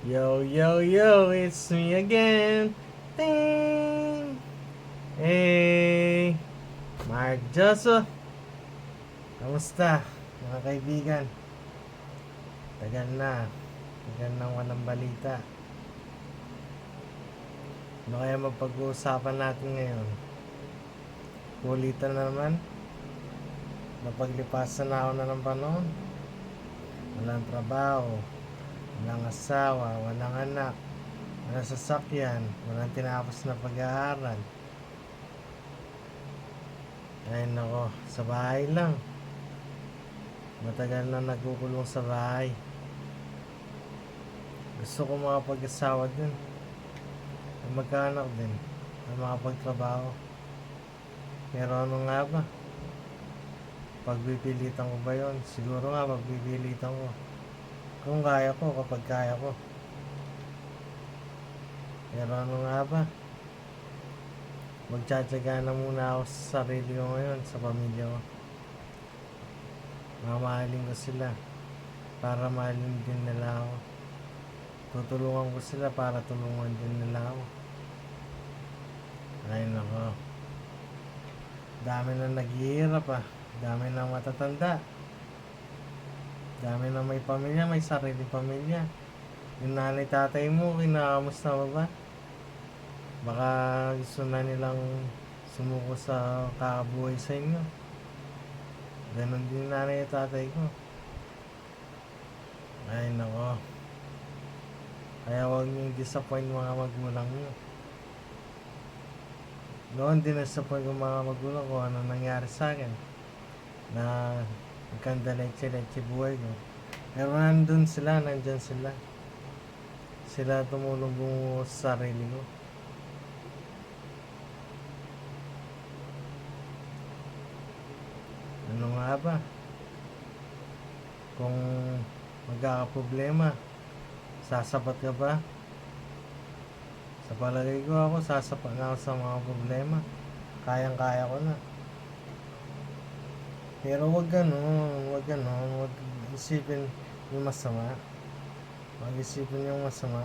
Yo, yo, yo, it's me again. Ting! Hey, Mark Joseph. Kamusta, mga kaibigan? Tagal na. Tagal na walang balita. Ano kaya mapag-uusapan natin ngayon? Kulitan na naman. Napaglipasan na ako na ng panahon. Walang trabaho. Walang asawa. Walang anak. Walang sasakyan. Walang tinapos na pag-aaral. Ay nako, sa bahay lang. Matagal na nagkukulong sa bahay. Gusto ko makapag-asawa din. At magkaanak din. At makapagtrabaho. Pero ano nga ba? Pagpipilitan ko ba yon? Siguro nga pagpipilitan ko. Kung kaya ko, kapag kaya ko. Pero ano nga ba? Magtsatsaga na muna ako sa sarili ko ngayon, sa pamilya ko. Mamahalin ko sila. Para mahalin din nila ako. Tutulungan ko sila para tulungan din nila ako. Ay nako. Dami na naghihirap ah. Dami na matatanda. Dami na may pamilya, may sarili pamilya. Yung nanay tatay mo, kinakamusta mo ba? Baka gusto na nilang sumuko sa kakabuhay sa inyo. Ganon din nanay at tatay ko. Ay nako. Kaya huwag niyong disappoint mga magulang niyo. Noon din disappoint ko mga magulang ko ano nangyari sa akin. Na magkanda leche-leche buhay ko. Pero nandyan sila. Sila tumulong bumuo sa sarili ko. Ano nga ba? Kung magkakaproblema, sasapat ka ba? Sa palagay ko ako, sasapat na ako sa mga problema. Kayang-kaya ko na. Pero wag isipin yung masama. Wag isipin yung masama.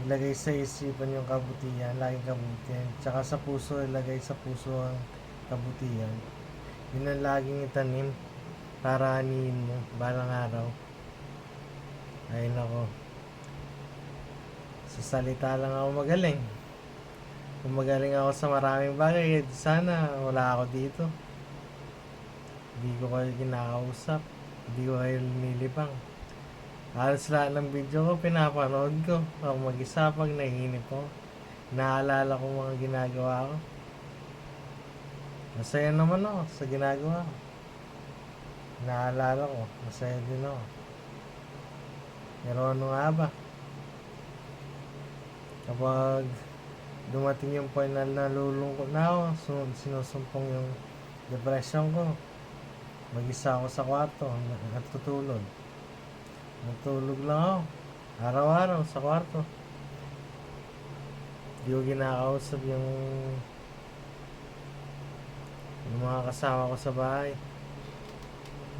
Ilagay sa isipan yung kabutihan, laging kabutihan. Tsaka sa puso, ilagay sa puso ang kabutihan. Yun ang laging itanim para anihin mo balang araw. Ay nako. Sa salita lang ako magaling. Kung magaling ako sa maraming bagay, sana wala ako dito. Hindi ko kayo kinakausap. Hindi ko kayo nilibang. Halos lahat ng video ko, pinapanood ko. Ako mag-isa pag nahinip ko. Naalala ko mga ginagawa ko. Masaya naman ako sa ginagawa ko. Naalala ko, masaya din ako. Pero ano nga ba? Kapag dumating yung point na nalulungkot na ako, sinusumpong yung depression ko. Mag-isa ako sa kwarto, natutulog. Natulog lang ako. Araw-araw sa kwarto. Di ko kinakausap yung mga kasama ko sa bahay.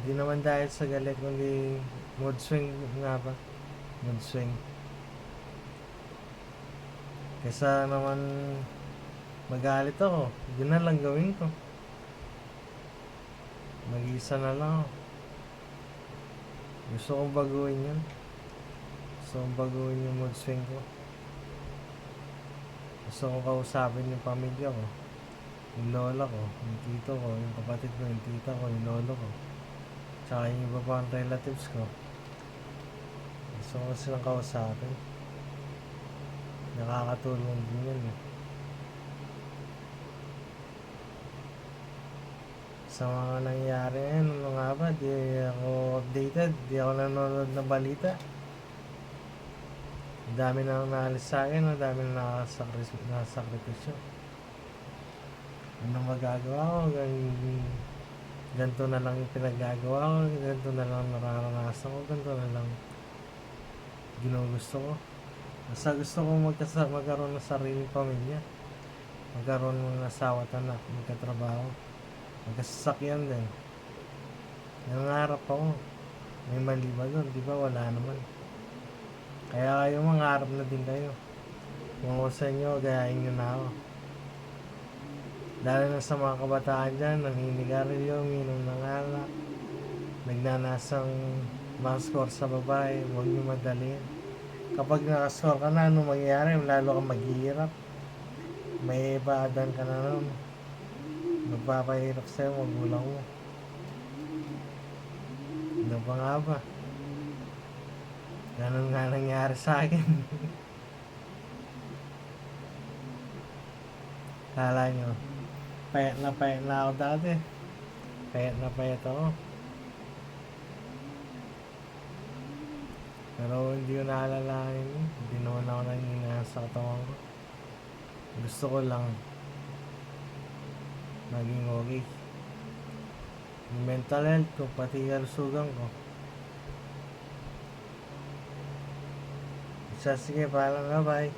Hindi naman dahil sa galit, kundi mood swing nga ba? Mood swing. Kesa naman magalit ako, yun na lang gawin ko. Mag-isa na lang ako. Gusto kong baguhin yun. Gusto kong baguhin yung mood swing ko. Gusto kong kausapin yung pamilya ko. Yung lola ko, yung tito ko, yung kapatid ko, yung tita ko, yung lolo ko. Tsaka yung iba pang relatives ko. Gusto ko silang kausapin. Nakakatulong din yun eh. Sa mga nangyari ngayon, ano nga ba, di ako updated, di ako nanonood ng balita. Ang dami na naalis sa akin, ang dami na nakasakripisyo. Ano magagawa ko, ganito na lang yung pinagagawa ko, ganito na lang nararanasan ko, ganito na lang ginugusto ko. Basta gusto ko magkaroon ng sariling pamilya, magkaroon ng asawa at anak, magkatrabaho, magkasasakyan din. Nangarap ako. May mali ba doon? Di ba wala naman. Kaya kayo mangarap na din kayo. Kung ako sa inyo, gayahin nyo na ako. Lalo na sa mga kabataan dyan, naninigarilyo, uminom ng alak, nagnanasang ma-score sa babae, huwag nyo madalhin. Kapag nakascore ka na, ano mangyayari? Lalo kang maghihirap. May ibaadan ka na nun. Magpapahirap sa'yo, magulang mo. Ano pa nga ba? Ganun nga nangyari sa akin. Kala nyo, payat na ako dati. Payat na payat ako. Pero hindi ko naalalain. Hindi naman ako nanginginas sa katawan ko. Gusto ko lang maging okay. Yung mental health ko, pati kalusugan ko. Sige, paalam na, bye.